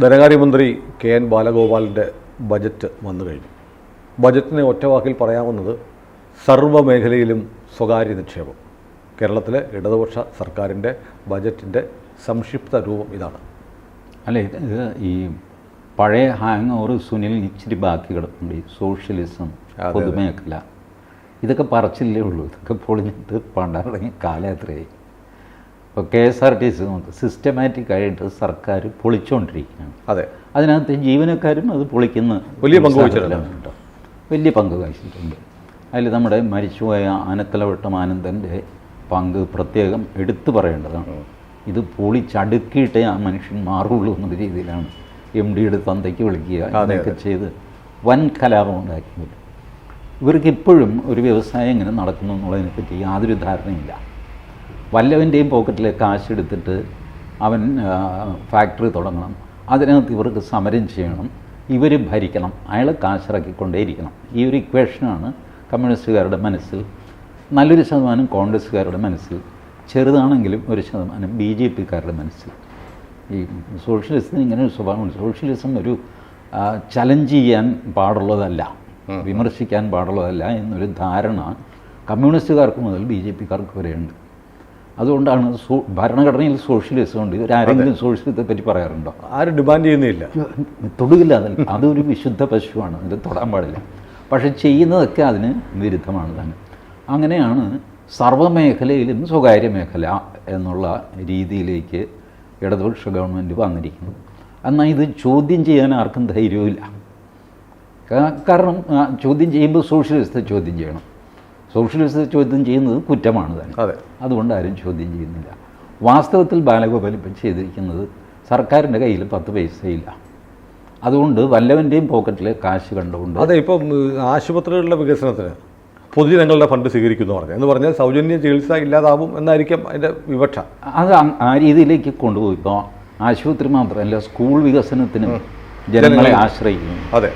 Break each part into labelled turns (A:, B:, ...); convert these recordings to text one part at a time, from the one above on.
A: ധനകാര്യമന്ത്രി K N ബാലഗോപാലിൻ്റെ budget വന്നു കഴിഞ്ഞു. ബജറ്റിനെ ഒറ്റവാക്കിൽ പറയാവുന്നത് സർവ്വമേഖലയിലും സ്വകാര്യ നിക്ഷേപം. കേരളത്തിലെ ഇടതുപക്ഷ സർക്കാരിൻ്റെ ബജറ്റിൻ്റെ സംക്ഷിപ്ത രൂപം ഇതാണ്.
B: അല്ല, ഇത് ഈ പഴയ ഹാങ് ഓവർ സുനിൽ ഇച്ചിരി ബാക്കി കിടപ്പുണ്ട്. ഈ സോഷ്യലിസം, പൊതുമേഖല, ഇതൊക്കെ പറച്ചില്ലേ ഉള്ളൂ. ഇതൊക്കെ പൊളിഞ്ഞിട്ട് പണ്ടാറടങ്ങിയ കാലം എത്രയായി. ഇപ്പോൾ KSRTC നോക്ക്, സിസ്റ്റമാറ്റിക്കായിട്ട് സർക്കാർ പൊളിച്ചുകൊണ്ടിരിക്കുകയാണ്.
A: അതെ,
B: അതിനകത്ത് ജീവനക്കാരും അത് പൊളിക്കുന്ന
A: വലിയ പങ്ക് വഹിച്ചിട്ടുണ്ട്.
B: വലിയ പങ്ക് വഹിച്ചിട്ടുണ്ട്. അതിൽ നമ്മുടെ മരിച്ചുപോയ ആനത്തലവട്ടം ആനന്ദൻ്റെ പങ്ക് പ്രത്യേകം എടുത്തു പറയേണ്ടതാണ്. ഇത് പൊളിച്ചടുക്കിയിട്ടേ ആ മനുഷ്യൻ മാറുള്ളൂ എന്നുള്ള രീതിയിലാണ് MDയുടെ തന്തയ്ക്ക് വിളിക്കുക, അതൊക്കെ ചെയ്ത് വൻ കലാപം ഉണ്ടാക്കിയത്. ഇവർക്ക് ഇപ്പോഴും ഒരു വ്യവസായം എങ്ങനെ നടക്കുന്നു എന്നുള്ളതിനെപ്പറ്റി യാതൊരു ധാരണയില്ല. വല്ലവൻ്റെയും പോക്കറ്റിലെ കാശെടുത്തിട്ട് അവൻ ഫാക്ടറി തുടങ്ങണം, അതിനകത്ത് ഇവർക്ക് സമരം ചെയ്യണം, ഇവർ ഭരിക്കണം, അയാൾ കാശിറക്കിക്കൊണ്ടേയിരിക്കണം. ഈ ഒരു ഇക്വേഷനാണ് കമ്മ്യൂണിസ്റ്റുകാരുടെ മനസ്സിൽ, നല്ലൊരു ശതമാനം കോൺഗ്രസ്സുകാരുടെ മനസ്സിൽ, ചെറുതാണെങ്കിലും ഒരു ശതമാനം BJPക്കാരുടെ മനസ്സിൽ. ഈ സോഷ്യലിസത്തിന് ഇങ്ങനെ ഒരു സ്വഭാവമുണ്ട്. സോഷ്യലിസം ഒരു ചലഞ്ച് ചെയ്യാൻ പാടുള്ളതല്ല, വിമർശിക്കാൻ പാടുള്ളതല്ല എന്നൊരു ധാരണ കമ്മ്യൂണിസ്റ്റുകാർക്ക് മുതൽ BJPക്കാർക്ക് വരെയുണ്ട്. അതുകൊണ്ടാണ് ഭരണഘടനയിൽ സോഷ്യലിസം ഉണ്ട്. ഇവരാരെങ്കിലും സോഷ്യലിസത്തെ പറ്റി പറയാറുണ്ടോ?
A: ആരും ഡിമാൻഡ് ചെയ്യുന്നില്ല,
B: തൊടുകില്ല. അതൊരു വിശുദ്ധ പശുവാണ്, ഇത് തൊടാൻ പാടില്ല. പക്ഷെ ചെയ്യുന്നതൊക്കെ അതിന് വിരുദ്ധമാണ് തന്നെ. അങ്ങനെയാണ് സർവ്വമേഖലയിലും സ്വകാര്യ മേഖല എന്നുള്ള രീതിയിലേക്ക് ഇടതുപക്ഷ ഗവൺമെൻറ് വന്നിരിക്കുന്നത്. എന്നാൽ ഇത് ചോദ്യം ചെയ്യാൻ ആർക്കും ധൈര്യവുമില്ല. കാരണം ചോദ്യം ചെയ്യുമ്പോൾ സോഷ്യലിസത്തെ ചോദ്യം ചെയ്യണം. സോഷ്യലിസത്തെ ചോദ്യം ചെയ്യുന്നത് കുറ്റമാണ് തന്നെ. അതുകൊണ്ട് ആരും ചോദ്യം ചെയ്യുന്നില്ല. വാസ്തവത്തിൽ ബാലഗോപാൽ ഇപ്പം ചെയ്തിരിക്കുന്നത് സർക്കാരിൻ്റെ കയ്യിൽ 10 പൈസയില്ല. അതുകൊണ്ട് വല്ലവൻ്റെയും പോക്കറ്റിലെ കാശ് കണ്ടുകൊണ്ട്
A: അതെ, ഇപ്പം ആശുപത്രികളുടെ വികസനത്തിന് പൊതുജനങ്ങളുടെ ഫണ്ട് സ്വീകരിക്കുന്നു പറഞ്ഞു എന്ന് പറഞ്ഞാൽ സൗജന്യ ചികിത്സ ഇല്ലാതാവും എന്നായിരിക്കും അതിൻ്റെ വിവക്ഷ.
B: അത് ആ രീതിയിലേക്ക് കൊണ്ടുപോയി. ഇപ്പോൾ ആശുപത്രി മാത്രമല്ല, സ്കൂൾ വികസനത്തിനും ജനങ്ങളെ ആശ്രയിക്കുന്നു.
A: അതെ,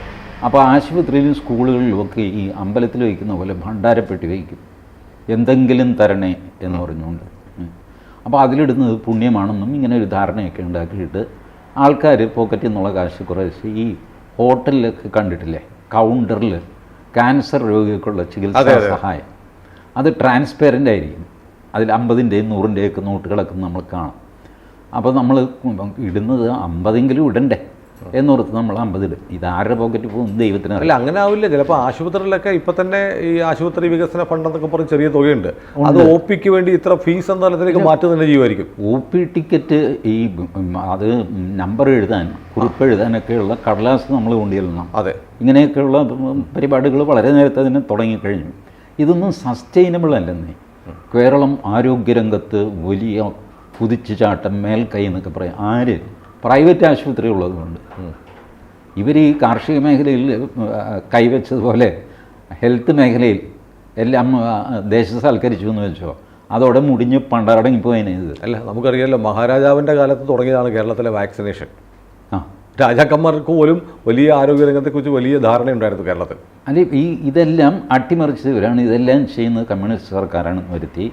B: അപ്പോൾ ആശുപത്രിയിലും സ്കൂളുകളിലും ഒക്കെ ഈ അമ്പലത്തിൽ വയ്ക്കുന്ന പോലെ ഭണ്ഡാരപ്പെട്ടി വയ്ക്കും, എന്തെങ്കിലും തരണേ എന്ന് പറഞ്ഞുകൊണ്ട്. അപ്പോൾ അതിലിടുന്നത് പുണ്യമാണെന്നും ഇങ്ങനെ ഒരു ധാരണയൊക്കെ ഉണ്ടാക്കിയിട്ട് ആൾക്കാർ പോക്കറ്റിൽ നിന്നുള്ള കാശ് കുറേശ്ശെ ഈ ഹോട്ടലിലൊക്കെ കണ്ടിട്ടില്ലേ, കൗണ്ടറിൽ ക്യാൻസർ രോഗികൾക്കുള്ള ചികിത്സാ സഹായം, അത് ട്രാൻസ്പെറൻ്റ് ആയിരിക്കും. അതിൽ 50-ൻ്റെയും 100-ൻ്റെയൊക്കെ നോട്ടുകളൊക്കെ നമ്മൾ കാണാം. അപ്പോൾ നമ്മൾ ഇടുന്നത് 50എങ്കിലും ഇടണ്ടേ എന്നോർത്ത് നമ്മൾ 50 ഇടും. ഇത് ആരുടെ പോക്കറ്റ് പോകും ദൈവത്തിന്
A: അല്ല. അങ്ങനെ ആവില്ല. ചിലപ്പോൾ ആശുപത്രികളിലൊക്കെ ഇപ്പം തന്നെ ഈ ആശുപത്രി വികസന ഫണ്ട് എന്നൊക്കെ പറഞ്ഞ് ചെറിയ തുകയുണ്ട്. അത് OPക്ക് വേണ്ടി ഇത്ര ഫീസ് എന്ന തലത്തിലേക്ക് മാറ്റി തന്നെ ചെയ്യുമായിരിക്കും.
B: OP ടിക്കറ്റ് ഈ അത് നമ്പർ എഴുതാൻ, കുറിപ്പ് എഴുതാനൊക്കെയുള്ള കടലാസ് നമ്മൾ കൊണ്ടുചെല്ലണം.
A: അതെ,
B: ഇങ്ങനെയൊക്കെയുള്ള പരിപാടികൾ വളരെ നേരത്തെ തന്നെ തുടങ്ങിക്കഴിഞ്ഞു. ഇതൊന്നും സസ്റ്റൈനബിൾ അല്ലെന്നേ. കേരളം ആരോഗ്യരംഗത്ത് വലിയ കുതിച്ചുചാട്ടം, മേൽക്കൈ എന്നൊക്കെ പറയാം. ആര്? പ്രൈവറ്റ് ആശുപത്രി ഉള്ളതുകൊണ്ട്. ഇവർ ഈ കാർഷിക മേഖലയിൽ കൈവച്ചതുപോലെ ഹെൽത്ത് മേഖലയിൽ എല്ലാം ദേശസാൽക്കരിച്ചു എന്ന് വെച്ചോ, അതോടെ മുടിഞ്ഞ് പണ്ടടങ്ങിപ്പോയതിനെ. ഇത്
A: അല്ല, നമുക്കറിയാമല്ലോ, മഹാരാജാവിൻ്റെ കാലത്ത് തുടങ്ങിയതാണ് കേരളത്തിലെ വാക്സിനേഷൻ. രാജാക്കന്മാർക്ക് പോലും വലിയ ആരോഗ്യരംഗത്തെക്കുറിച്ച് വലിയ ധാരണയുണ്ടായിരുന്നു കേരളത്തിൽ.
B: അല്ലെ, ഇതെല്ലാം അട്ടിമറിച്ചവരാണ്, ഇതെല്ലാം ചെയ്യുന്നത് കമ്മ്യൂണിസ്റ്റ് സർക്കാരാണെന്ന് വരുത്തി.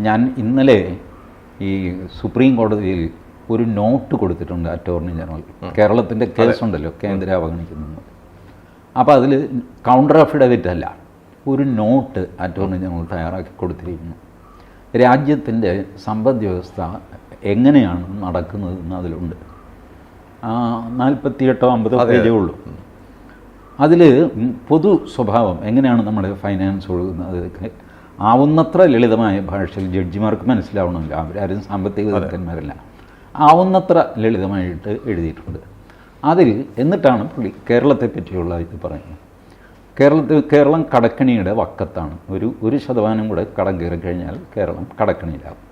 B: ഞാൻ ഇന്നലെ ഈ സുപ്രീം കോടതിയിൽ ഒരു നോട്ട് കൊടുത്തിട്ടുണ്ട് അറ്റോർണി ജനറൽ. കേരളത്തിൻ്റെ കേസുണ്ടല്ലോ, കേന്ദ്ര അവഗണിക്കുന്നത്. അപ്പോൾ അതിൽ കൗണ്ടർ അഫിഡവിറ്റ് അല്ല, ഒരു നോട്ട് അറ്റോർണി ജനറൽ തയ്യാറാക്കി കൊടുത്തിരിക്കുന്നു. രാജ്യത്തിൻ്റെ സമ്പദ് വ്യവസ്ഥ എങ്ങനെയാണ് നടക്കുന്നതെന്ന് അതിലുണ്ട്. 48-50 പേജേ ഉള്ളൂ. അതിൽ പൊതു സ്വഭാവം എങ്ങനെയാണ് നമ്മുടെ ഫൈനാൻസ് ഒഴുകുന്നത്, അതൊക്കെ ആവുന്നത്ര ലളിതമായ ഭാഷയിൽ ജഡ്ജിമാർക്ക് മനസ്സിലാവണമല്ലോ, അവരാരും സാമ്പത്തിക വിദഗ്ധന്മാരല്ല, ആവുന്നത്ര ലളിതമായിട്ട് എഴുതിയിട്ടുണ്ട് അതിൽ. എന്നിട്ടാണ് പുള്ളി കേരളത്തെ പറ്റിയുള്ള ഇത് പറയുന്നത്. കേരളം കടക്കണിയുടെ വക്കത്താണ്. 1% കൂടെ കടം കയറി കഴിഞ്ഞാൽ കേരളം കടക്കണിയിലാകും.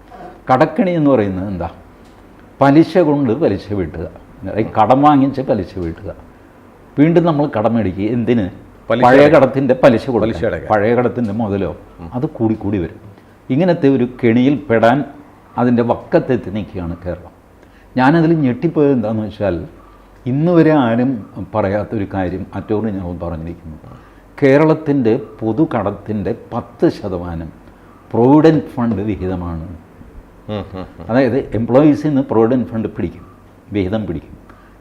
B: കടക്കണി എന്ന് പറയുന്നത് എന്താ? പലിശ കൊണ്ട് പലിശ വീട്ടുക, കടം വാങ്ങിച്ച് പലിശ വീട്ടുക. വീണ്ടും നമ്മൾ കടം മേടിക്കുക. എന്തിന്? പഴയ കടത്തിൻ്റെ പലിശ കൊടുക്കുക. പഴയ കടത്തിൻ്റെ മുതലോ അത് കൂടി വരും. ഇങ്ങനത്തെ ഒരു കെണിയിൽ പെടാൻ അതിൻ്റെ വക്കത്തെത്തി നിൽക്കുകയാണ് കേരളം. ഞാനതിൽ ഞെട്ടിപ്പോയത് എന്താണെന്ന് വെച്ചാൽ, ഇന്ന് വരെ ആരും പറയാത്തൊരു കാര്യം അറ്റോർണി ജനറൽ പറഞ്ഞിരിക്കുന്നു. കേരളത്തിൻ്റെ പൊതുകടത്തിൻ്റെ 10% പ്രൊവിഡൻറ്റ് ഫണ്ട് വിഹിതമാണ്. അതായത് എംപ്ലോയീസിൽ നിന്ന് പ്രൊവിഡൻറ്റ് ഫണ്ട് വിഹിതം പിടിക്കും.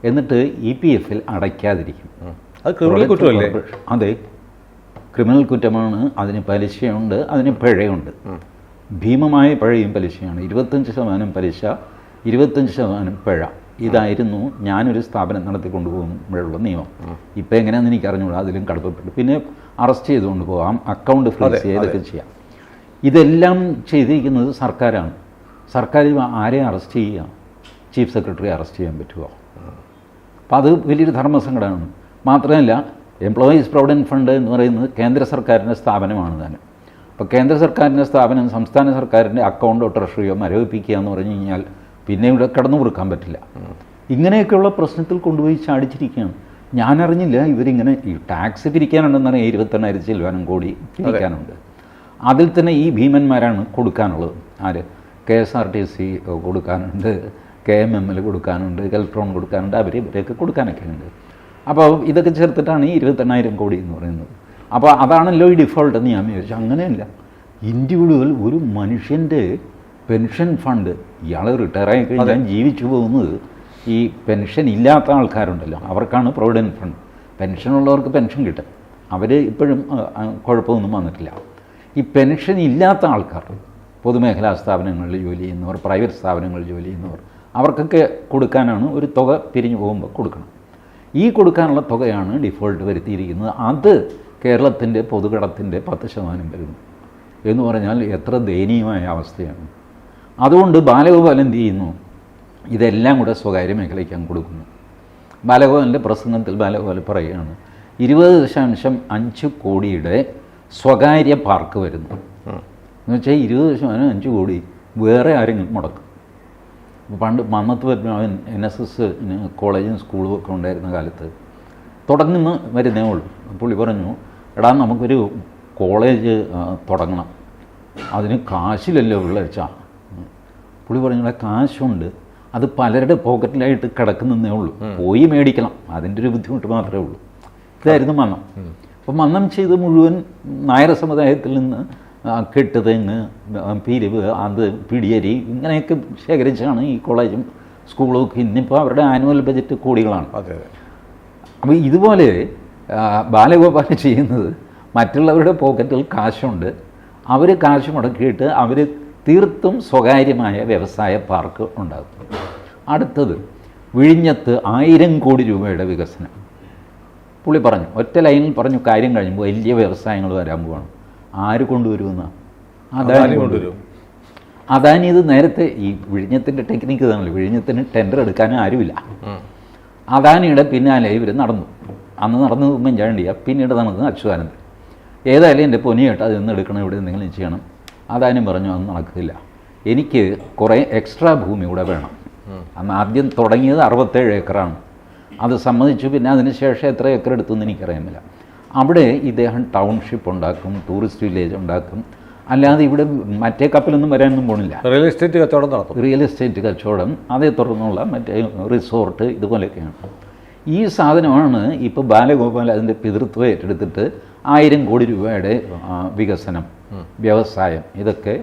B: എന്നിട്ട് EPF അടയ്ക്കാതിരിക്കും.
A: അത് ക്രിമിനൽ കുറ്റമല്ലേ?
B: അതെ, ക്രിമിനൽ കുറ്റമാണ്. അതിന് പലിശയുണ്ട്, അതിന് പിഴയുണ്ട്. ഭീമമായ പിഴയും പലിശയാണ്. 25% പലിശ, 25% പിഴ. ഇതായിരുന്നു ഞാനൊരു സ്ഥാപനം നടത്തിക്കൊണ്ടു പോകുമ്പോഴുള്ള നിയമം. ഇപ്പം എങ്ങനെയാണെന്ന് എനിക്ക് അറിഞ്ഞുകൂടാ, അതിലും കടത്തപ്പെട്ടു. പിന്നെ അറസ്റ്റ് ചെയ്തുകൊണ്ട് പോകാം, അക്കൗണ്ട് ഫ്രീസ് ചെയ്തൊക്കെ ചെയ്യാം. ഇതെല്ലാം ചെയ്തിരിക്കുന്നത് സർക്കാരാണ്. സർക്കാർ ആരെ അറസ്റ്റ് ചെയ്യുക? ചീഫ് സെക്രട്ടറി അറസ്റ്റ് ചെയ്യാൻ പറ്റുമോ? അപ്പോൾ അത് വലിയൊരു ധർമ്മസങ്കടമാണ്. മാത്രമല്ല, എംപ്ലോയീസ് പ്രൊവിഡൻറ്റ് ഫണ്ട് എന്ന് പറയുന്നത് കേന്ദ്ര സർക്കാരിൻ്റെ സ്ഥാപനമാണ് തന്നെ. അപ്പോൾ കേന്ദ്ര സർക്കാരിൻ്റെ സ്ഥാപനം സംസ്ഥാന സർക്കാരിൻ്റെ അക്കൗണ്ടോ ട്രഷറിയോ മരവിപ്പിക്കുക എന്ന് പറഞ്ഞു കഴിഞ്ഞാൽ പിന്നെ ഇവിടെ കടന്നു കൊടുക്കാൻ പറ്റില്ല. ഇങ്ങനെയൊക്കെയുള്ള പ്രശ്നത്തിൽ കൊണ്ടുപോയി ചാടിച്ചിരിക്കുകയാണ്. ഞാനറിഞ്ഞില്ല ഇവരിങ്ങനെ ഈ ടാക്സ് പിരിക്കാനുണ്ടെന്നാണ് 28,000 ചില്ലുവാനും കോടി പിരിക്കാനുണ്ട്. അതിൽ തന്നെ ഈ ഭീമന്മാരാണ് കൊടുക്കാനുള്ളത്. ആര്? KSRTC കൊടുക്കാനുണ്ട്, KMML കൊടുക്കാനുണ്ട്, കെൽട്രോൺ കൊടുക്കാനുണ്ട്, ഇവരെയൊക്കെ കൊടുക്കാനൊക്കെ ഉണ്ട്. അപ്പോൾ ഇതൊക്കെ ചേർത്തിട്ടാണ് ഈ 28,000 കോടി എന്ന് പറയുന്നത്. അപ്പോൾ അതാണല്ലോ ഈ ഡിഫോൾട്ട് എന്ന് ഞാൻ വിചാരിച്ചു. അങ്ങനെയല്ല, ഇൻഡിവിജ്വൽ ഒരു മനുഷ്യൻ്റെ പെൻഷൻ ഫണ്ട്, ഇയാൾ റിട്ടയറായി കഴിഞ്ഞാൽ ജീവിച്ചു പോകുന്നത് ഈ പെൻഷൻ ഇല്ലാത്ത ആൾക്കാരുണ്ടല്ലോ, അവർക്കാണ് പ്രൊവിഡൻറ്റ് ഫണ്ട്. പെൻഷനുള്ളവർക്ക് പെൻഷൻ കിട്ടും, അവർ ഇപ്പോഴും കുഴപ്പമൊന്നും വന്നിട്ടില്ല. ഈ പെൻഷൻ ഇല്ലാത്ത ആൾക്കാർ, പൊതുമേഖലാ സ്ഥാപനങ്ങളിൽ ജോലി ചെയ്യുന്നവർ, പ്രൈവറ്റ് സ്ഥാപനങ്ങളിൽ ജോലി ചെയ്യുന്നവർ, അവർക്കൊക്കെ കൊടുക്കാനാണ് ഒരു തുക പിരിഞ്ഞു പോകുമ്പോൾ കൊടുക്കണം. ഈ കൊടുക്കാനുള്ള തുകയാണ് ഡിഫോൾട്ട് വരുത്തിയിരിക്കുന്നത്. അത് കേരളത്തിൻ്റെ പൊതുകടത്തിൻ്റെ 10% വരുന്നു എന്ന് പറഞ്ഞാൽ എത്ര ദയനീയമായ അവസ്ഥയാണ്. അതുകൊണ്ട് ബാലഗോപാൽ എന്ത് ചെയ്യുന്നു? ഇതെല്ലാം കൂടെ സ്വകാര്യ മേഖലയ്ക്ക് കൊടുക്കുന്നു. ബാലഗോപാലിൻ്റെ പ്രസംഗത്തിൽ ബാലഗോപാൽ പറയുകയാണ് 20.5 കോടിയുടെ സ്വകാര്യ പാർക്ക് വരുന്നു എന്ന് വെച്ചാൽ 20.5 കോടി വേറെ ആരെങ്കിലും മുടക്കും. പണ്ട് മന്നത്ത് പത്മനാഭൻ NSS കോളേജും സ്കൂളും ഒക്കെ ഉണ്ടായിരുന്ന കാലത്ത് തുടങ്ങുന്ന വരുന്നേ ഉള്ളൂ. പുള്ളി പറഞ്ഞു, എടാ നമുക്കൊരു കോളേജ് തുടങ്ങണം, അതിന് കാശിലല്ലോ വിളിച്ചാ. പുള്ളി പറഞ്ഞു, കാശുണ്ട്, അത് പലരുടെ പോക്കറ്റിലായിട്ട് കിടക്കുന്നതേ ഉള്ളൂ, പോയി മേടിക്കണം, അതിൻ്റെ ഒരു ബുദ്ധിമുട്ട് മാത്രമേ ഉള്ളൂ. ഇതായിരുന്നു മന്നം. അപ്പോൾ മന്നം ചെയ്ത് മുഴുവൻ നായർ സമുദായത്തിൽ നിന്ന് കെട്ടുതെങ്ങ്, പിരിവ്, അത് പിടിയരി, ഇങ്ങനെയൊക്കെ ശേഖരിച്ചാണ് ഈ കോളേജും സ്കൂളും ഒക്കെ. ഇന്നിപ്പോൾ അവരുടെ ആനുവൽ ബജറ്റ് കോടികളാണ്. അപ്പോൾ ഇതുപോലെ ബാലഗോപാൽ ചെയ്യുന്നത്, മറ്റുള്ളവരുടെ പോക്കറ്റിൽ കാശുണ്ട്, അവർ കാശ് മുടക്കിയിട്ട് അവർ തീർത്തും സ്വകാര്യമായ വ്യവസായ പാർക്ക് ഉണ്ടാകും. അടുത്തത് വിഴിഞ്ഞത്ത് 1000 കോടി രൂപയുടെ വികസനം. പുള്ളി പറഞ്ഞു, ഒറ്റ ലൈനിൽ പറഞ്ഞു, കാര്യം കഴിയുമ്പോൾ വലിയ വ്യവസായങ്ങൾ വരാൻ പോവാണ്. ആര് കൊണ്ടുവരുമെന്ന? അദാനി കൊണ്ടുവരും. അദാനി ഇത് നേരത്തെ ഈ വിഴിഞ്ഞത്തിൻ്റെ ടെക്നിക്ക് ഇതാണല്ലോ, വിഴിഞ്ഞത്തിന് ടെൻഡർ എടുക്കാനും ആരുമില്ല. അദാനിയുടെ പിന്നാലെ ഇവർ നടന്നു. അന്ന് നടന്നു ഉമ്മൻചാണ്ടിയാണ്, പിന്നീട് നടന്നത് അച്യുതാനന്ദൻ. ഏതായാലും എൻ്റെ പൊന്നിയേട്ട് അതിൽ നിന്ന് എടുക്കണം, ഇവിടെ എന്തെങ്കിലും ചെയ്യണം. അദാനി പറഞ്ഞു, അത് നടക്കില്ല, എനിക്ക് കുറേ എക്സ്ട്രാ ഭൂമി കൂടെ വേണം. അന്ന് ആദ്യം തുടങ്ങിയത് 67 ഏക്കറാണ്. അത് സമ്മതിച്ചു. പിന്നെ അതിന് ശേഷം എത്ര ഏക്കർ എടുത്തെന്ന് എനിക്കറിയാമില്ല. അവിടെ ഇദ്ദേഹം ടൗൺഷിപ്പ് ഉണ്ടാക്കും, ടൂറിസ്റ്റ് വില്ലേജ് ഉണ്ടാക്കും. അല്ലാതെ ഇവിടെ മറ്റേ കപ്പലൊന്നും വരാനൊന്നും പോണില്ല.
A: റിയൽ എസ്റ്റേറ്റ് കച്ചവടം നടത്തും.
B: റിയൽ എസ്റ്റേറ്റ് കച്ചവടം, അതേ തുടർന്നുള്ള മറ്റേ റിസോർട്ട്, ഇതുപോലെയൊക്കെയാണ്. ഈ സാധനമാണ് ഇപ്പോൾ ബാലഗോപാൽ അതിൻ്റെ പിതൃത്വം ഏറ്റെടുത്തിട്ട് 1000 കോടി രൂപയുടെ വികസനം, വ്യവസായം, ഇതൊക്കെ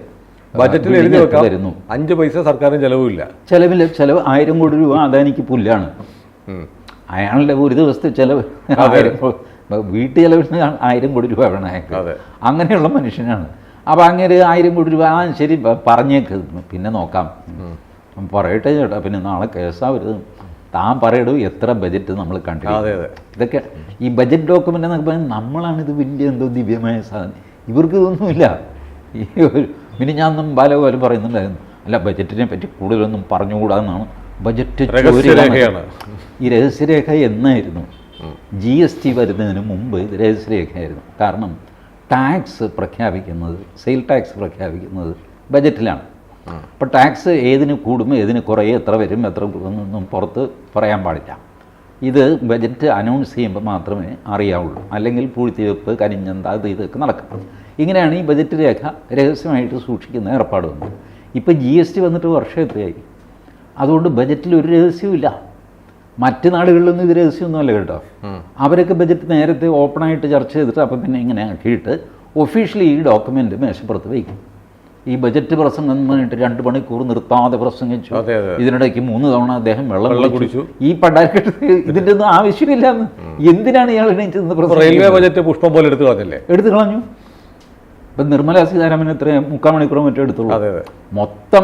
A: ബജറ്റിൽ എഴുതി വെക്കാൻ വരുന്നു. 5 പൈസ സർക്കാരിന് ചിലവില്ല.
B: ചിലവില്ല. ചിലവ് 1000 കോടി രൂപ അദാനിക്ക് പുല്ലാണ്. അയാളുടെ ഒരു ദിവസത്തെ ചിലവ് വീട്ടു ചിലവിന് 1000 കോടി രൂപ വേണം അയാൾക്ക്. അങ്ങനെയുള്ള മനുഷ്യനാണ്. അപ്പോൾ അങ്ങനെ 1000 കോടി രൂപ, ശരി പറഞ്ഞേക്ക്, പിന്നെ നോക്കാം, പറയട്ടെ ചേട്ടാ, പിന്നെ നാളെ കേസാവരുത്, താൻ പറയടൂ എത്ര ബജറ്റ് നമ്മൾ കണ്ടില്ല. ഇതൊക്കെ ഈ ബജറ്റ് ഡോക്യുമെൻ്റ് എന്നൊക്കെ പറഞ്ഞാൽ നമ്മളാണിത് വലിയ എന്തോ ദിവ്യമായ സാധനം. ഇവർക്ക് ഇതൊന്നുമില്ല. ഈ പിന്നെ ഞാനൊന്നും ബാലഗോപാൽ പറയുന്നുണ്ടായിരുന്നു, അല്ല ബജറ്റിനെ പറ്റി കൂടുതലൊന്നും പറഞ്ഞുകൂടാന്നാണ്. ബജറ്റ് ഈ രഹസ്യരേഖ എന്നായിരുന്നു? GST വരുന്നതിന് മുമ്പ് ഇത് രഹസ്യരേഖയായിരുന്നു. കാരണം ടാക്സ് പ്രഖ്യാപിക്കുന്നത്, സെയിൽ ടാക്സ് പ്രഖ്യാപിക്കുന്നത് ബജറ്റിലാണ്. അപ്പോൾ ടാക്സ് ഏതിന് കൂടും, ഏതിന് കുറയും, എത്ര വരും, എത്ര ഒന്നും പുറത്ത് പറയാൻ പാടില്ല. ഇത് ബജറ്റ് അനൗൺസ് ചെയ്യുമ്പോൾ മാത്രമേ അറിയാവുള്ളൂ. അല്ലെങ്കിൽ പൂഴ്ത്തിവെപ്പ്, കരിഞ്ഞന്ത, അത് ഇതൊക്കെ നടക്കും. ഇങ്ങനെയാണ് ഈ ബജറ്റ് രേഖ രഹസ്യമായിട്ട് സൂക്ഷിക്കുന്ന ഏർപ്പാട് വന്നത്. ഇപ്പോൾ GST വന്നിട്ട് വർഷം എത്രയായി? അതുകൊണ്ട് ബജറ്റിൽ ഒരു രഹസ്യവും ഇല്ല. മറ്റ് നാടുകളിലൊന്നും ഇത് രഹസ്യമൊന്നുമല്ല കേട്ടോ. അവരൊക്കെ ബജറ്റ് നേരത്തെ ഓപ്പണായിട്ട് ചർച്ച ചെയ്തിട്ട് അപ്പം തന്നെ ഇങ്ങനെ ആക്കിയിട്ട് ഒഫീഷ്യലി ഈ ഡോക്യുമെൻ്റ് മേശപ്പുറത്ത് വയ്ക്കും. ഈ ബജറ്റ് പ്രസംഗം എന്ന് പറഞ്ഞിട്ട് 2 മണിക്കൂർ നിർത്താതെ പ്രസംഗിച്ചു.
A: അതെ, അതെ.
B: ഇതിനിടയ്ക്ക് 3 തവണ അദ്ദേഹം വെള്ളം
A: കുടിച്ചു.
B: കുടിച്ചു. ഈ പണ്ടാരക്കെട്ട് ഇതിൻ്റെ ഒന്നും ആവശ്യമില്ലാന്ന്. എന്തിനാണ് ഇയാൾ എണീച്ചത്?
A: റെയിൽവേ ബജറ്റ് പുഷ്പം പോലെ എടുത്തു കളഞ്ഞില്ലേ?
B: എടുത്തു കളഞ്ഞു. ഇപ്പം നിർമ്മലാ സീതാരാമൻ എത്ര 3/4 മണിക്കൂർ മറ്റോ എടുത്തുള്ളൂ.
A: അതെ, അതെ.
B: മൊത്തം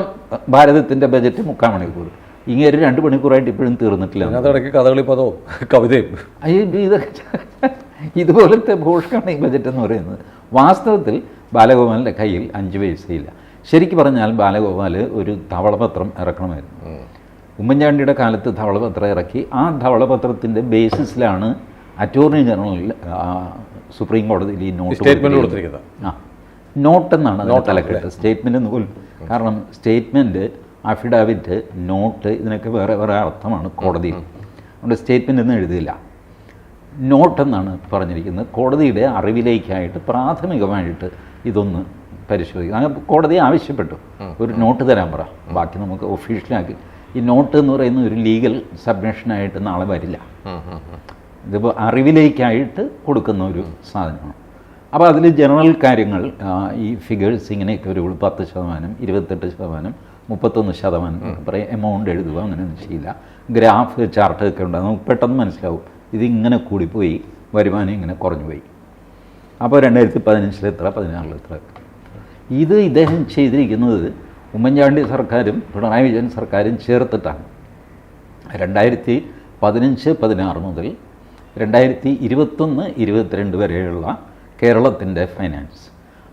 B: ഭാരതത്തിൻ്റെ ബജറ്റ് 3/4 മണിക്കൂർ. ഇങ്ങനെ 2 മണിക്കൂറായിട്ട് ഇപ്പോഴും തീർന്നിട്ടില്ല.
A: അതിനിടയ്ക്ക് കഥകളി പദവും കവിതയും
B: ഇതുപോലത്തെ ഭോഷ്കാണ് ഈ ബജറ്റ് എന്ന് പറയുന്നത്. വാസ്തവത്തിൽ ബാലഗോപാലിൻ്റെ കയ്യിൽ 5 പൈസയില്ല. ശരിക്കും പറഞ്ഞാൽ ബാലഗോപാൽ ഒരു ധവളപത്രം ഇറക്കണമായിരുന്നു. ഉമ്മൻചാണ്ടിയുടെ കാലത്ത് ധവളപത്രം ഇറക്കി. ആ ധവളപത്രത്തിൻ്റെ ബേസിസിലാണ് അറ്റോർണി ജനറൽ സുപ്രീം കോടതിയിൽ ഈ നോട്ട്
A: സ്റ്റേറ്റ്മെന്റ് കൊടുത്തിരിക്കുന്നത്.
B: നോട്ടെന്നാണ് അതിന് തലക്കെട്ട്. സ്റ്റേറ്റ്മെൻറ്റ് എന്ന് പോലും. കാരണം സ്റ്റേറ്റ്മെൻറ്റ്, അഫിഡാവിറ്റ്, നോട്ട് ഇതിനൊക്കെ വേറെ വേറെ അർത്ഥമാണ് കോടതിയിൽ. അതുകൊണ്ട് സ്റ്റേറ്റ്മെൻ്റ് ഒന്നും എഴുതിയില്ല, നോട്ടെന്നാണ് പറഞ്ഞിരിക്കുന്നത്. കോടതിയുടെ അറിവിലേക്കായിട്ട് പ്രാഥമികമായിട്ട് ഇതൊന്ന് പരിശോധിക്കും. അങ്ങനെ കോടതി ആവശ്യപ്പെട്ടു, ഒരു നോട്ട് തരാൻ പറ, ബാക്കി നമുക്ക് ഒഫീഷ്യലാക്കി. ഈ നോട്ട് എന്ന് പറയുന്ന ഒരു ലീഗൽ സബ്മിഷനായിട്ട് നാളെ വരില്ല. ഇതിപ്പോൾ അറിവിലേക്കായിട്ട് കൊടുക്കുന്ന ഒരു സാധനമാണ്. അപ്പോൾ അതിൽ ജനറൽ കാര്യങ്ങൾ, ഈ ഫിഗേഴ്സ് ഇങ്ങനെയൊക്കെ ഒരു 10%, 28%, 31% പറയും എമൗണ്ട് എഴുതുക, അങ്ങനെയൊന്നും ചെയ്യില്ല. ഗ്രാഫ്, ചാർട്ട് ഒക്കെ ഉണ്ട്, നമുക്ക് പെട്ടെന്ന് മനസ്സിലാവും ഇതിങ്ങനെ കൂടിപ്പോയി, വരുമാനം ഇങ്ങനെ കുറഞ്ഞു പോയി. അപ്പോൾ 2015 എത്ര, 16 എത്ര. ഇത് ഇദ്ദേഹം ചെയ്തിരിക്കുന്നത് ഉമ്മൻചാണ്ടി സർക്കാരും പിണറായി വിജയൻ സർക്കാരും ചേർത്തിട്ടാണ്. 2015-16 മുതൽ 2021-22 വരെയുള്ള കേരളത്തിൻ്റെ ഫൈനാൻസ്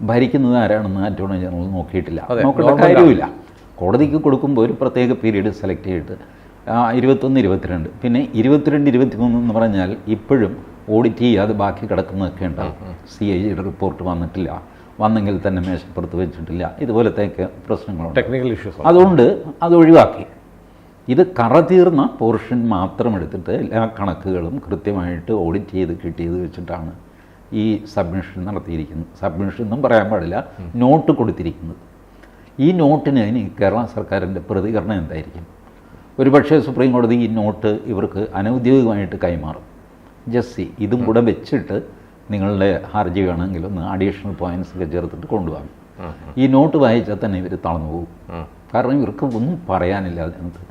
B: ഭരിക്കുന്നത് ആരാണെന്ന് അറ്റോർണി ജനറൽ നോക്കിയിട്ടില്ല, നോക്കേണ്ട കാര്യമില്ല. കോടതിക്ക് കൊടുക്കുമ്പോൾ ഒരു പ്രത്യേക പീരീഡ് സെലക്ട് ചെയ്തിട്ട് 21-22, പിന്നെ 22-23 എന്ന് പറഞ്ഞാൽ ഇപ്പോഴും ഓഡിറ്റ് ചെയ്യാതെ ബാക്കി കിടക്കുന്നതൊക്കെ ഉണ്ടാവും. CAGയുടെ റിപ്പോർട്ട് വന്നിട്ടില്ല, വന്നെങ്കിൽ തന്നെ മേശപ്പുറത്ത് വെച്ചിട്ടില്ല, ഇതുപോലത്തെയൊക്കെ പ്രശ്നങ്ങളുണ്ട്,
A: ടെക്നിക്കൽ ഇഷ്യൂസ്.
B: അതുകൊണ്ട് അത് ഒഴിവാക്കി. ഇത് കറ തീർന്ന പോർഷൻ മാത്രം എടുത്തിട്ട് എല്ലാ കണക്കുകളും കൃത്യമായിട്ട് ഓഡിറ്റ് ചെയ്ത് കിട്ടിയത് വെച്ചിട്ടാണ് ഈ സബ്മിഷൻ നടത്തിയിരിക്കുന്നത്. സബ്മിഷൻ എന്നും പറയാൻ പാടില്ല, നോട്ട് കൊടുത്തിരിക്കുന്നത്. ഈ നോട്ടിന് ഇനി കേരള സർക്കാരിൻ്റെ പ്രതികരണം എന്തായിരിക്കും? ഒരുപക്ഷെ സുപ്രീം കോടതി ഈ നോട്ട് ഇവർക്ക് അനൗദ്യോഗികമായിട്ട് കൈമാറും. ജസ്റ്റ് ഇതും കൂടെ വെച്ചിട്ട് നിങ്ങളുടെ ഹർജി വേണമെങ്കിൽ ഒന്ന് അഡീഷണൽ പോയിൻറ്റ്സ് ഒക്കെ ചേർത്തിട്ട് കൊണ്ടുപോകാം. ഈ നോട്ട് വായിച്ചാൽ തന്നെ ഇവർ തളർന്നു പോകും. കാരണം ഇവർക്ക് ഒന്നും പറയാനില്ല അതിനകത്ത്.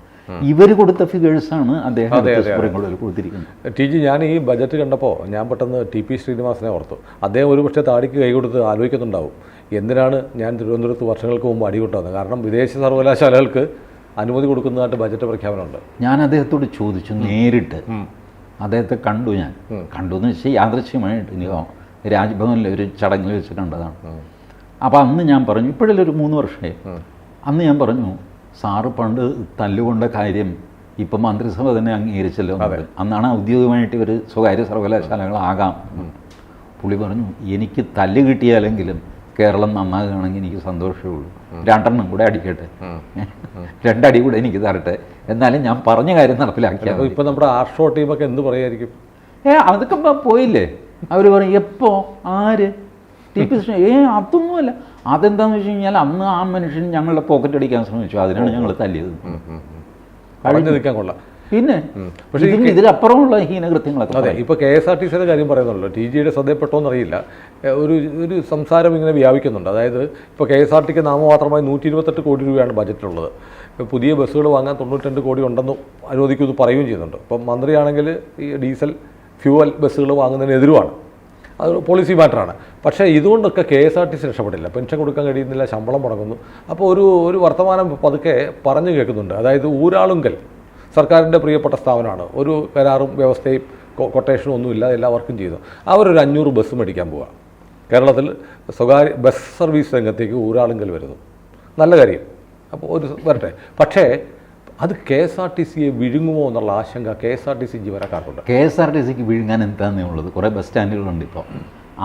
B: ഇവർ കൊടുത്ത ഫിഗേഴ്സാണ് അദ്ദേഹം സുപ്രീം കോടതിയിൽ കൊടുത്തിരിക്കുന്നത്.
A: TG, ഞാൻ ഈ ബജറ്റ് കണ്ടപ്പോൾ ഞാൻ പെട്ടെന്ന് TP ശ്രീനിവാസനെ ഓർത്തു. അദ്ദേഹം ഒരുപക്ഷെ താടിക്ക് കൈ കൊടുത്ത് ആലോചിക്കുന്നുണ്ടാവും, എന്തിനാണ് ഞാൻ തിരുവനന്തപുരത്ത് വർഷങ്ങൾക്ക് മുമ്പ് അടികൊട്ടത്. കാരണം വിദേശ സർവകലാശാലകൾക്ക് അനുമതി കൊടുക്കുന്നതായിട്ട് ബജറ്റ് പ്രഖ്യാപനമുണ്ട്.
B: ഞാൻ അദ്ദേഹത്തോട് ചോദിച്ചു നേരിട്ട്, അദ്ദേഹത്തെ കണ്ടു. ഞാൻ കണ്ടു എന്ന് വെച്ചാൽ യാദൃശ്യമായിട്ട് ഇനിയോ രാജ്ഭവനിലെ ഒരു ചടങ്ങിൽ വെച്ച് കണ്ടതാണ്. അപ്പോൾ അന്ന് ഞാൻ പറഞ്ഞു, ഇപ്പോഴല്ലേ ഒരു 3 വർഷമായി, അന്ന് ഞാൻ പറഞ്ഞു, സാറ് പണ്ട് തല്ലുകൊണ്ട കാര്യം ഇപ്പം മന്ത്രിസഭ തന്നെ അംഗീകരിച്ചല്ലോ. അന്നാണ് ഔദ്യോഗികമായിട്ട് ഇവർ സ്വകാര്യ സർവകലാശാലകളാകാം. പുള്ളി പറഞ്ഞു, എനിക്ക് തല്ല് കിട്ടിയാലെങ്കിലും കേരളം നന്നാകുകയാണെങ്കിൽ എനിക്ക് സന്തോഷമേ ഉള്ളൂ. 2 കൂടെ അടിക്കട്ടെ, 2 അടി കൂടെ എനിക്ക് തരട്ടെ, എന്നാലും ഞാൻ പറഞ്ഞ കാര്യം നടപ്പിലാക്കിയാൽ.
A: ഇപ്പം നമ്മുടെ ആർഷോ ടീമൊക്കെ എന്ത് പറയായിരിക്കും?
B: അതൊക്കെ പോയില്ലേ? അവർ പറയും എപ്പോ, ആര്, TP അതൊന്നുമല്ല. അതെന്താണെന്ന് വെച്ച് കഴിഞ്ഞാൽ അന്ന് ആ മനുഷ്യൻ ഞങ്ങളുടെ പോക്കറ്റ് അടിക്കാൻ ശ്രമിച്ചു, അതിനാണ് ഞങ്ങൾ തല്ലിയത്.
A: നിൽക്കാൻ കൊള്ളാം.
B: പിന്നെ പക്ഷേ ഇതിലപ്പുറമുള്ള ഹീനകൃത്യങ്ങളൊക്കെ.
A: അതെ, ഇപ്പോൾ KSRTCയുടെ കാര്യം പറയുന്നുള്ളൂ. TGയുടെ ശ്രദ്ധപ്പെട്ടോന്നറിയില്ല, ഒരു സംസാരം ഇങ്ങനെ വ്യാപിക്കുന്നുണ്ട്. അതായത് ഇപ്പോൾ KSRTക്ക് നാമമാത്രമായി 128 കോടി രൂപയാണ് ബജറ്റിലുള്ളത്. പുതിയ ബസ്സുകൾ വാങ്ങാൻ 92 കോടി ഉണ്ടെന്ന് അനുവദിക്കുമെന്ന് പറയുകയും ചെയ്യുന്നുണ്ട്. ഇപ്പം മന്ത്രിയാണെങ്കിൽ ഈ ഡീസൽ ഫ്യൂവൽ ബസ്സുകൾ വാങ്ങുന്നതിനെതിരുമാണ്, അത് പോളിസി മാറ്ററാണ്. പക്ഷേ ഇതുകൊണ്ടൊക്കെ KSRTC രക്ഷപ്പെടില്ല. പെൻഷൻ കൊടുക്കാൻ കഴിയുന്നില്ല, ശമ്പളം മുടങ്ങുന്നു. അപ്പോൾ ഒരു വർത്തമാനം പതുക്കെ പറഞ്ഞു കേൾക്കുന്നുണ്ട്. അതായത് ഊരാളുങ്കൽ സർക്കാരിൻ്റെ പ്രിയപ്പെട്ട സ്ഥാപനമാണ്, ഒരു കരാറും വ്യവസ്ഥയും കൊട്ടേഷനും ഒന്നുമില്ല, എല്ലാ വർക്കും ചെയ്തു. അവരൊരു 500 ബസ് മേടിക്കാൻ പോവുക. കേരളത്തിൽ സ്വകാര്യ ബസ് സർവീസ് രംഗത്തേക്ക് ഊരാളുങ്കൽ വരുന്നു, നല്ല കാര്യം. അപ്പോൾ വരട്ടെ. പക്ഷേ അത് KSRTCയെ വിഴുങ്ങുമോ എന്നുള്ള ആശങ്ക KSRTC ജീവനക്കാർക്കുണ്ട്.
B: KSRTCക്ക് വിഴുങ്ങാൻ എന്താണെന്നേ ഉള്ളത്? കുറേ ബസ് സ്റ്റാൻഡുകളുണ്ട് ഇപ്പോൾ,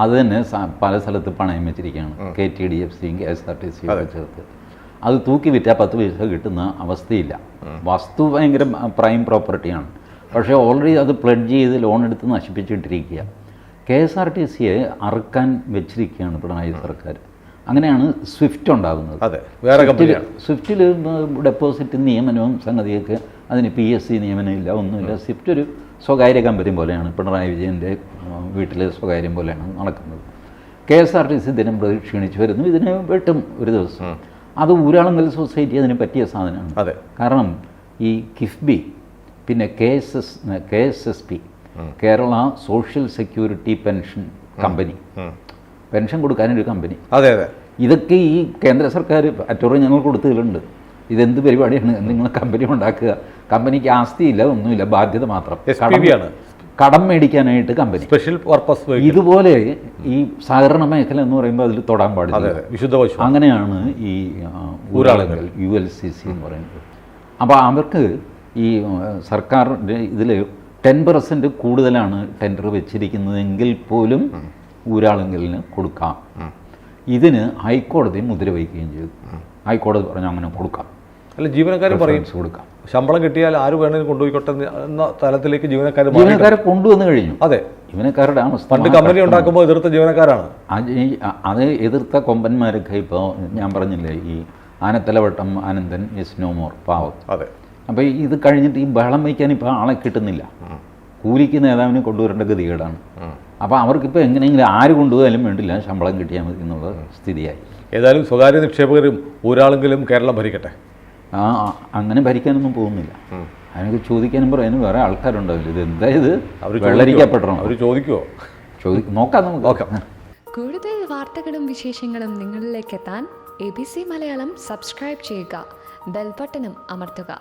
B: അത് തന്നെ പല സ്ഥലത്ത് പണയം വെച്ചിരിക്കുകയാണ്. KTDFCയും KSRTCയും ഒക്കെ ചേർത്ത് അത് തൂക്കി വിറ്റാൽ 10 പൈസ കിട്ടുന്ന അവസ്ഥയില്ല. വസ്തു ഭയങ്കര പ്രൈം പ്രോപ്പർട്ടിയാണ്, പക്ഷേ ഓൾറെഡി അത് പ്ലെഡ്ജ് ചെയ്ത് ലോൺ എടുത്ത് നശിപ്പിച്ചിട്ടിരിക്കുക. KSRTCയെ അറുക്കാൻ വെച്ചിരിക്കുകയാണ് പിണറായി സർക്കാർ. അങ്ങനെയാണ് സ്വിഫ്റ്റ് ഉണ്ടാകുന്നത്.
A: അതെ, വേറെ
B: സ്വിഫ്റ്റിൽ ഡെപ്പോസിറ്റ് നിയമനവും സംഗതിയൊക്കെ, അതിന് PSC നിയമനമില്ല, ഒന്നുമില്ല. സ്വിഫ്റ്റ് ഒരു സ്വകാര്യ കമ്പനി പോലെയാണ്, പിണറായി വിജയൻ്റെ വീട്ടിലെ സ്വകാര്യം പോലെയാണ് നടക്കുന്നത്. KSRTC ദിനം പ്രതി ക്ഷീണിച്ചു വരുന്നു, ഇതിനെ വെട്ടും ഒരു ദിവസം. അത് ഊരാളുങ്കൽ സൊസൈറ്റി അതിന് പറ്റിയ സാധനമാണ്.
A: അതെ.
B: കാരണം ഈ കിഫ്ബി, പിന്നെ KSSP, Kerala social security pension company, pension കൊടുക്കാനൊരു കമ്പനി,
A: അതെ അതെ,
B: ഇതൊക്കെ ഈ കേന്ദ്ര സർക്കാർ അറ്റോറിയൽ ഞങ്ങൾ കൊടുത്തതിലുണ്ട്. ഇതെന്ത് പരിപാടിയാണ്? നിങ്ങൾ കമ്പനി ഉണ്ടാക്കുക, കമ്പനിക്ക് ആസ്തിയില്ല, ഒന്നുമില്ല, ബാധ്യത മാത്രം, കടം മേടിക്കാനായിട്ട് കമ്പനി,
A: സ്പെഷ്യൽ പർപ്പസ്.
B: ഇതുപോലെ ഈ സഹകരണ മേഖല എന്ന് പറയുമ്പോൾ അതിൽ തൊടാൻ പാടില്ല,
A: വിശുദ്ധ.
B: അങ്ങനെയാണ് ഈ ഊരാളുങ്കൽ ULCC എന്ന് പറയുന്നത്. അപ്പോൾ അവർക്ക് ഈ സർക്കാരിൻ്റെ ഇതിൽ 10% കൂടുതലാണ് ടെൻഡർ വെച്ചിരിക്കുന്നതെങ്കിൽ പോലും ഊരാളുങ്കലിന് കൊടുക്കാം. ഇതിന് ഹൈക്കോടതി മുദ്ര വയ്ക്കുകയും ചെയ്തു. ഹൈക്കോടതി പറഞ്ഞു അങ്ങനെ കൊടുക്കാം.
A: അല്ല, ജീവനക്കാരും പറയും
B: കൊടുക്കാം, ശമ്പളം
A: കിട്ടിയാൽ ആര് വേണമെങ്കിലും കൊണ്ടുപോയിക്കോട്ടെ എന്ന തലത്തിലേക്ക്
B: ജീവനക്കാരെ കൊണ്ടുവന്നു കഴിഞ്ഞു.
A: അതെ,
B: ജീവനക്കാരുടെ അവസ്ഥ.
A: പണ്ട് കമ്പനി ഉണ്ടാക്കുമ്പോൾ എതിർത്ത ജീവനക്കാരാണ്.
B: അത് എതിർത്ത കൊമ്പന്മാരൊക്കെ ഇപ്പോൾ ഞാൻ പറഞ്ഞില്ലേ, ഈ Anathalavattom Anandan is no more, പാവം.
A: അതെ.
B: അപ്പോൾ ഇത് കഴിഞ്ഞിട്ട് ഈ ബഹളം വയ്ക്കാൻ ഇപ്പോൾ ആളെ കിട്ടുന്നില്ല. കൂലിക്ക് നേതാവിനെ കൊണ്ടുവരേണ്ട ഗതികേടാണ്. അപ്പോൾ അവർക്കിപ്പോൾ എങ്ങനെയെങ്കിലും ആര് കൊണ്ടുപോയാലും വേണ്ടില്ല, ശമ്പളം കിട്ടിയാൽ മതി എന്നുള്ള സ്ഥിതിയായി.
A: ഏതായാലും സ്വകാര്യ നിക്ഷേപകരും ഊരാളെങ്കിലും കേരളം ഭരിക്കട്ടെ.
B: അങ്ങനെ ഭരിക്കാനൊന്നും പോകുന്നില്ല. അതിനൊക്കെ ചോദിക്കാനും പറയാനും വേറെ ആൾക്കാരുണ്ടാവില്ല. ഇത് എന്തായത് വെള്ളരിക്കപ്പെടണം.
A: അവർ ചോദിക്കുമോ?
B: നോക്കാം, നമുക്ക് നോക്കാം.
C: കൂടുതൽ വാർത്തകളും വിശേഷങ്ങളും നിങ്ങളിലേക്ക് എത്താൻ ABC മലയാളം സബ്സ്ക്രൈബ് ചെയ്യുക, ബെൽ ബട്ടണും അമർത്തുക.